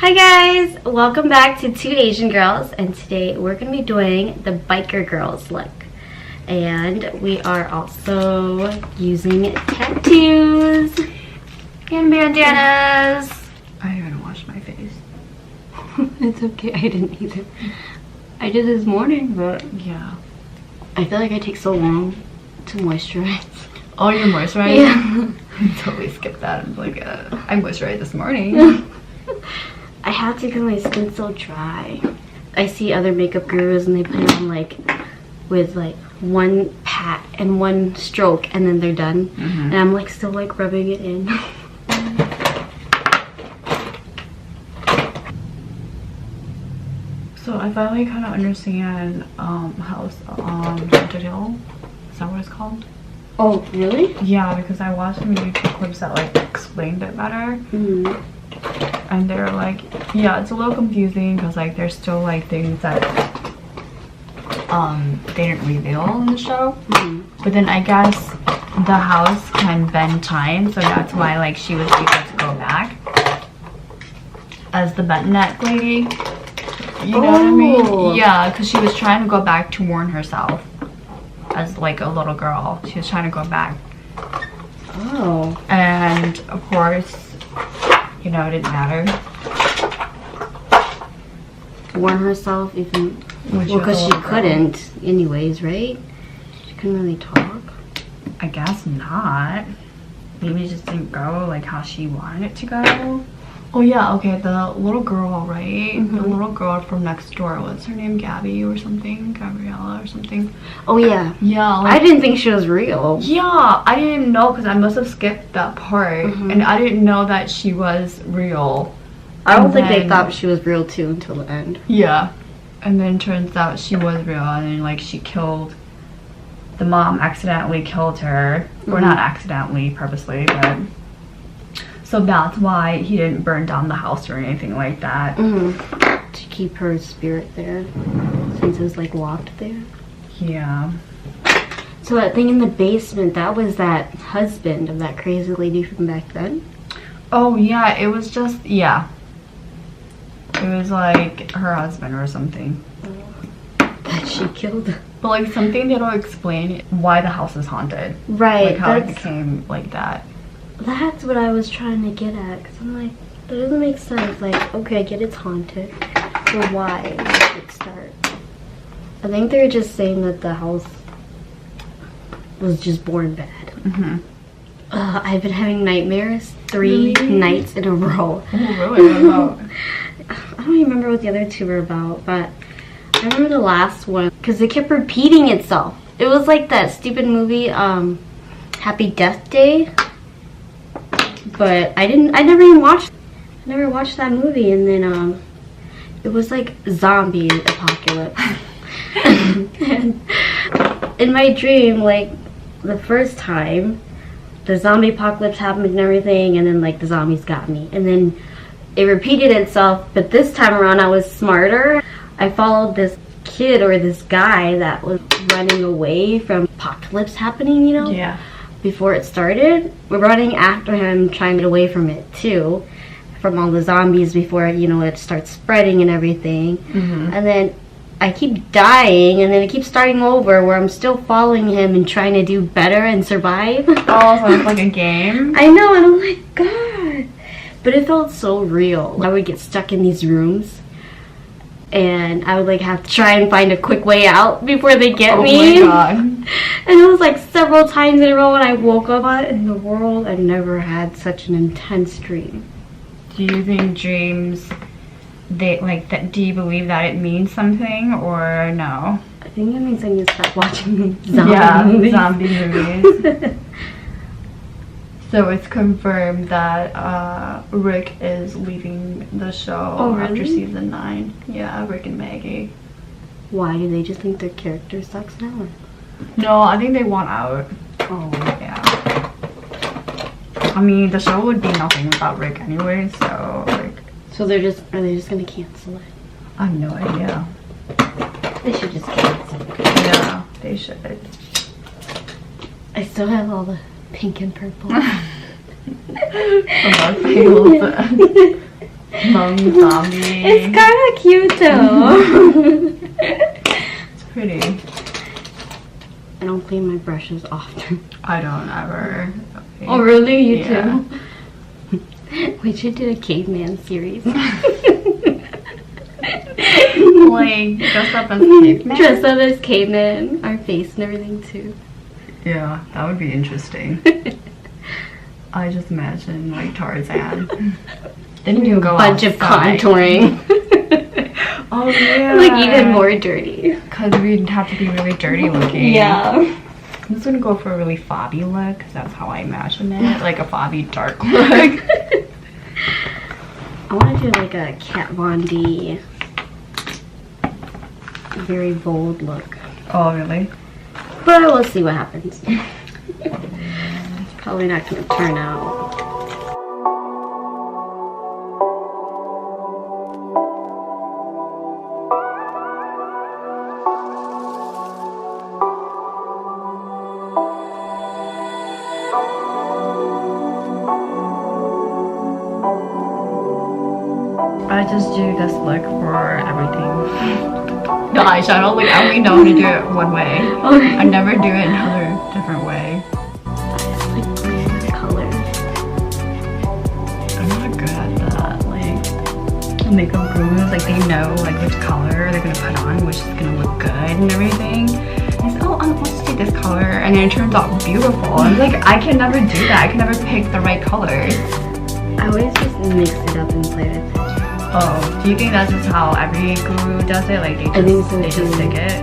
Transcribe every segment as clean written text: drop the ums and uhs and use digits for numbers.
Hi guys, welcome back to Two Asian Girls, and today we're going to be doing the biker girls look. And we are also using tattoos and bandanas. I haven't washed my face. It's okay, I didn't either. I did this morning, but yeah. I feel like I take so long to moisturize. Oh, you're moisturizing? Yeah. I totally skipped that. I'm like, I moisturized this morning. I have to because my skin's so dry. I see other makeup gurus and they put it on like with like one pat and one stroke and then they're done. And I'm like still like rubbing it in. So I finally kind of understand House on Haunted Hill. Is that what it's called? Oh, really? Yeah, because I watched some YouTube clips that like explained it better. And they're like, yeah, it's a little confusing because like there's still like things that they didn't reveal in the show. But then I guess the house can bend time, so that's why like she was able to go back as the bent neck lady. You know what I mean? Yeah, because she was trying to go back to warn herself as like a little girl. She was trying to go back. Oh. And of course, you know, it didn't matter. Warn herself even, well, because she couldn't anyways, right? She couldn't really talk. I guess not. Maybe it just didn't go like how she wanted it to go. Oh yeah, okay, the little girl, right? The little girl from next door, what's her name? Gabby or something? Gabriella or something? Oh yeah. Yeah. Like, I didn't think she was real. yeah, I didn't know because I must have skipped that part. And I didn't know that she was real. I don't think they thought she was real too until the end. Yeah. And then turns out she was real, and then like she killed, the mom accidentally killed her. Or not accidentally, purposely, but so that's why he didn't burn down the house or anything like that. To keep her spirit there, since it was like locked there. Yeah. So that thing in the basement, that was that husband of that crazy lady from back then? Oh yeah, it was just, yeah. It was like her husband or something. That she killed. But like something they don't explain why the house is haunted. Right. Like how it became like that. That's what I was trying to get at, because I'm like, that doesn't make sense. Like, okay, I get it's haunted, but why did it start? I think they're just saying that the house was just born bad. I've been having nightmares 3 nights in a row. Oh, really? What about? I don't even remember what the other 2 were about, but I remember the last one, because it kept repeating itself. It was like that stupid movie, Happy Death Day. But I never watched that movie, and then it was like zombie apocalypse. And in my dream, like the first time the zombie apocalypse happened and everything, and then like the zombies got me, and then it repeated itself, but this time around I was smarter. I followed this kid or this guy that was running away from apocalypse happening, you know? Yeah. Before it started, we're running after him, trying to get away from it too, from all the zombies before, you know, it starts spreading and everything. And then I keep dying, and then it keeps starting over where I'm still following him and trying to do better and survive. Oh, so it's like a game? I know, and I'm like, God. But it felt so real. I would get stuck in these rooms, and I would like have to try and find a quick way out before they get me. Oh my God. And it was like several times in a row when I woke up on it in the world. I've never had such an intense dream. Do you think dreams, they like that? Do you believe that it means something or no? I think it means I need to stop watching zombie movies. Zombie movies. So it's confirmed that Rick is leaving the show after season 9. Yeah, Rick and Maggie. Why? Do they just think their character sucks now? No, I think they want out. Oh. Yeah. I mean, the show would be nothing without Rick anyway, so like. So are they just gonna cancel it? I have no idea. They should just cancel it. Yeah, they should. I still have all the pink and purple. From our fails. Mom zombie. It's kind of cute though. It's pretty. I don't clean my brushes often. I don't ever. Okay. Oh really? You Yeah. too? We should do a caveman series. Like dress up as caveman. Dress up as caveman, our face and everything too. Yeah, that would be interesting. I just imagine like Tarzan. Then you go bunch of outside. contouring. Oh yeah. Like even more dirty. Because we'd have to be really dirty looking. Yeah. I'm just gonna go for a really fobby look because that's how I imagine it. Like a fobby dark look. I want to do like a Kat Von D, very bold look. Oh really? But we'll see what happens. It's probably not going to turn out. I just do this look for everything. The eyeshadow, like I only know how to do it one way. I never do it another different way. Like playing with colors. I'm not good at that. Like makeup gurus, like they know like which color they're gonna put on, which is gonna look good and everything. They say, oh, let's just do this color, and then it turns out beautiful. And like I can never do that. I can never pick the right colors. I always just mix it up and play with it. Oh, do you think that's just how every guru does it? Like I think so they just too. stick it?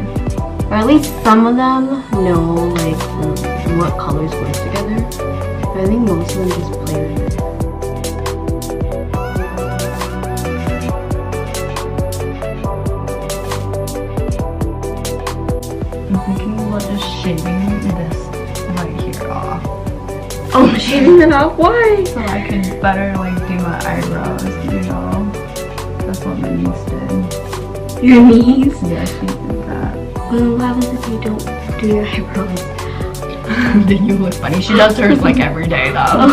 Or at least some of them know like what colors work together. But I think most of them just play with it. I'm thinking about just shaving this right here off. Oh, shaving it off? Why? So I can better like do my eyebrows, you know. That's what my niece did. Your knees? Yeah, she did that. Well, what happens if you don't do your eyebrows? Then you look funny. She does hers like every day though.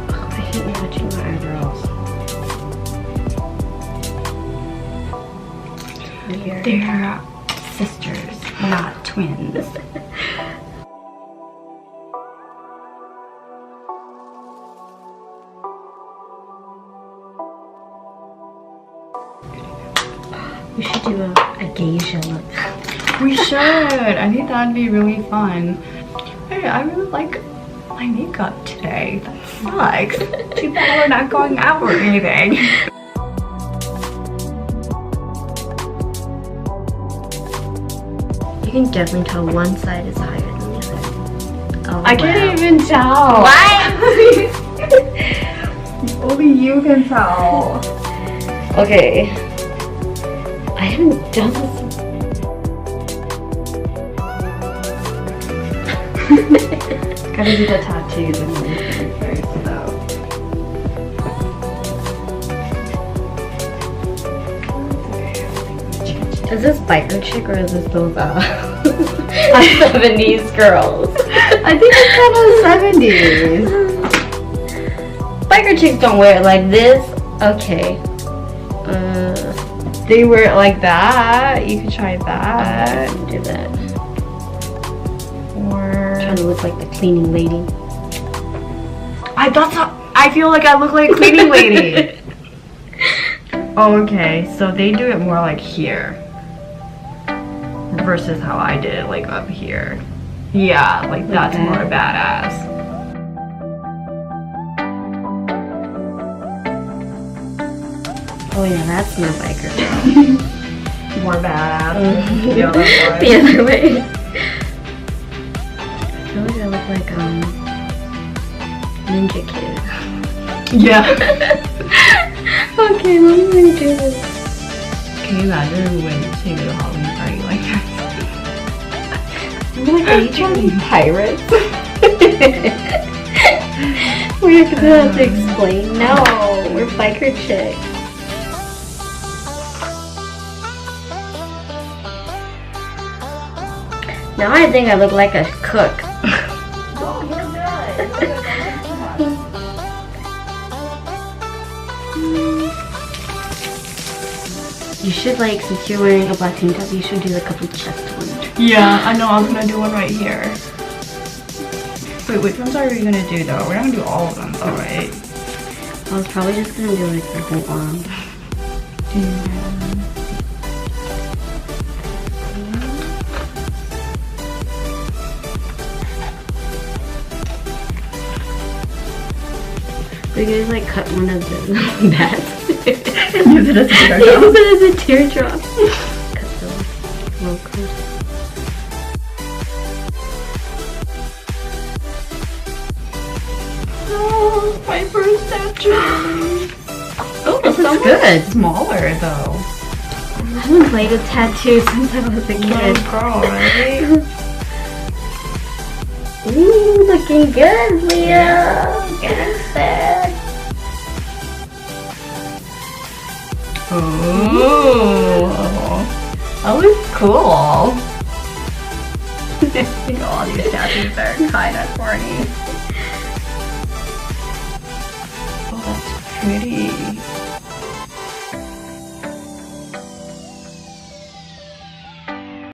I hate matching my eyebrows. They're sisters, not twins. We should do a geisha look. We should. I think that'd be really fun. Hey, I really like my makeup today. That sucks. Too bad we're not going out or anything. You can definitely tell one side is higher than the other. Oh, I can't even tell. What? Only you can tell. Okay. I haven't done this. Gotta do the tattoos and everything first, though. Is this biker chick or is this those 70s girls? I think it's kind of 70s. Biker chicks don't wear it like this. Okay. They wear it like that. You could try that. Do that. Or Trying to look like the cleaning lady. I feel like I look like a cleaning lady. Oh, okay. So they do it more like here versus how I did it like up here. Yeah, like that's more badass. Oh yeah, that's no biker girl. More badass. The other way. I feel like I look like Ninja Kid. Yeah. Okay, let me do this. Can you imagine when she did a Halloween party like that? I'm like, are you trying to be pirates? We're gonna have to explain. No, we're biker chicks. Now I think I look like a cook. You should, like, since you're wearing a black tank top, you should do a couple chest ones. Yeah, I know. I was gonna do one right here. Wait, which ones are we gonna do though? We're not gonna do all of them though, right? I was probably just gonna do like the whole arm. We could like cut one of the bats. Use it as a teardrop. Use it as a teardrop. Cut the local. Oh, my first tattoo. Oh, this is It's good. smaller though. I haven't played with tattoos since I was a kid. Little girl, right? Ooh, looking good, Leah. Getting sad. Ooh, that looks cool. I think all these tattoos are kind of corny. Oh, that's pretty.